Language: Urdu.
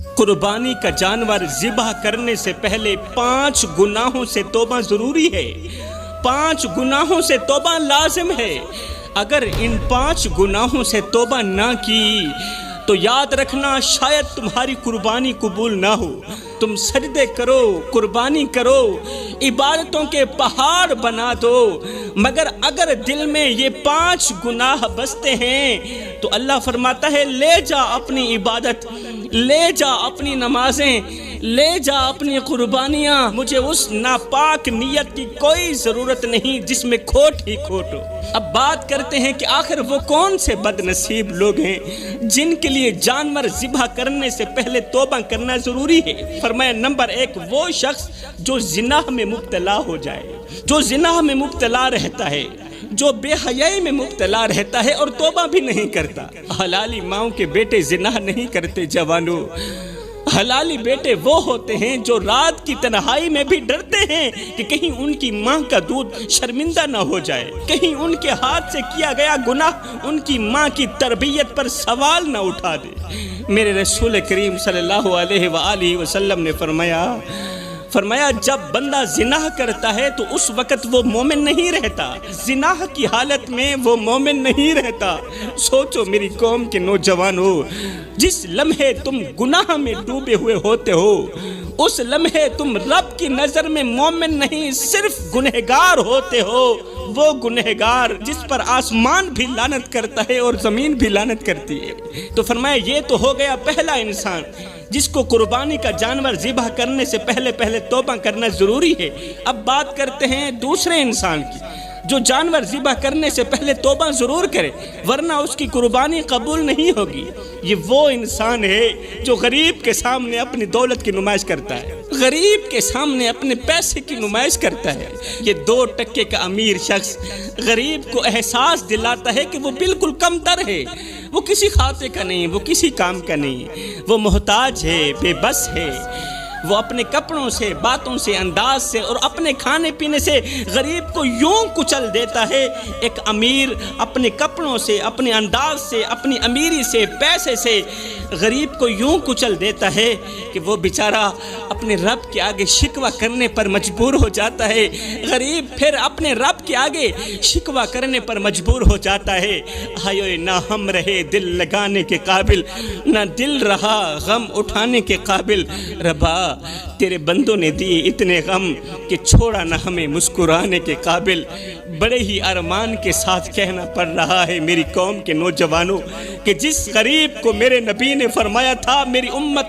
قربانی کا جانور ذبح کرنے سے پہلے 5 گناہوں سے توبہ ضروری ہے، 5 گناہوں سے توبہ لازم ہے۔ اگر ان 5 گناہوں سے توبہ نہ کی تو یاد رکھنا شاید تمہاری قربانی قبول نہ ہو۔ تم سجدے کرو، قربانی کرو، عبادتوں کے پہاڑ بنا دو، مگر اگر دل میں یہ 5 گناہ بستے ہیں تو اللہ فرماتا ہے لے جا اپنی عبادت، لے جا اپنی نمازیں، لے جا اپنی قربانیاں، مجھے اس ناپاک نیت کی کوئی ضرورت نہیں جس میں کھوٹ ہی کھوٹ ہو۔ اب بات کرتے ہیں کہ آخر وہ کون سے بد نصیب لوگ ہیں جن کے لیے جانور ذبح کرنے سے پہلے توبہ کرنا ضروری ہے۔ فرمایا نمبر 1 وہ شخص جو زنا میں مبتلا ہو جائے، جو زنا میں مبتلا رہتا ہے، جو بے حیائی میں مبتلا رہتا ہے اور توبہ بھی نہیں کرتا۔ حلالی ماؤں کے بیٹے زنا نہیں کرتے جوانوں، حلالی بیٹے وہ ہوتے ہیں جو رات کی تنہائی میں بھی ڈرتے ہیں کہ کہیں ان کی ماں کا دودھ شرمندہ نہ ہو جائے، کہیں ان کے ہاتھ سے کیا گیا گناہ ان کی ماں کی تربیت پر سوال نہ اٹھا دے۔ میرے رسول کریم صلی اللہ علیہ وآلہ وسلم نے فرمایا جب بندہ زنا کرتا ہے تو اس وقت وہ مومن نہیں رہتا، زنا کی حالت میں وہ مومن نہیں رہتا۔ سوچو میری قوم کے نوجوانوں، جس لمحے تم گناہ میں ڈوبے ہوئے ہوتے ہو اس لمحے تم رب کی نظر میں مومن نہیں صرف گنہگار ہوتے ہو، وہ گنہگار جس پر آسمان بھی لعنت کرتا ہے اور زمین بھی لعنت کرتی ہے۔ تو فرمایا یہ تو ہو گیا پہلا انسان جس کو قربانی کا جانور ذبح کرنے سے پہلے توبہ کرنا ضروری ہے۔ اب بات کرتے ہیں دوسرے انسان کی جو جانور ذبح کرنے سے پہلے توبہ ضرور کرے ورنہ اس کی قربانی قبول نہیں ہوگی۔ یہ وہ انسان ہے جو غریب کے سامنے اپنی دولت کی نمائش کرتا ہے، غریب کے سامنے اپنے پیسے کی نمائش کرتا ہے۔ یہ 2 ٹکے کا امیر شخص غریب کو احساس دلاتا ہے کہ وہ بالکل کم تر ہے، وہ کسی کھاتے کا نہیں، وہ کسی کام کا نہیں، وہ محتاج ہے، بے بس ہے۔ وہ اپنے کپڑوں سے، باتوں سے، انداز سے اور اپنے کھانے پینے سے غریب کو یوں کچل دیتا ہے۔ ایک امیر اپنے کپڑوں سے، اپنے انداز سے، اپنی امیری سے، پیسے سے غریب کو یوں کچل دیتا ہے کہ وہ بیچارہ اپنے رب کے آگے شکوہ کرنے پر مجبور ہو جاتا ہے۔ غریب پھر اپنے رب کے آگے شکوہ کرنے پر مجبور ہو جاتا ہے۔ ہائے نہ ہم رہے دل لگانے کے قابل، نہ دل رہا غم اٹھانے کے قابل۔ ربا تیرے بندوں نے دیے اتنے غم کہ چھوڑا نہ ہمیں مسکرانے کے قابل۔ بڑے ہی ارمان کے ساتھ کہنا پڑ رہا ہے میری قوم کے نوجوانوں کہ جس غریب کو میرے نبی نے فرمایا تھا میری امت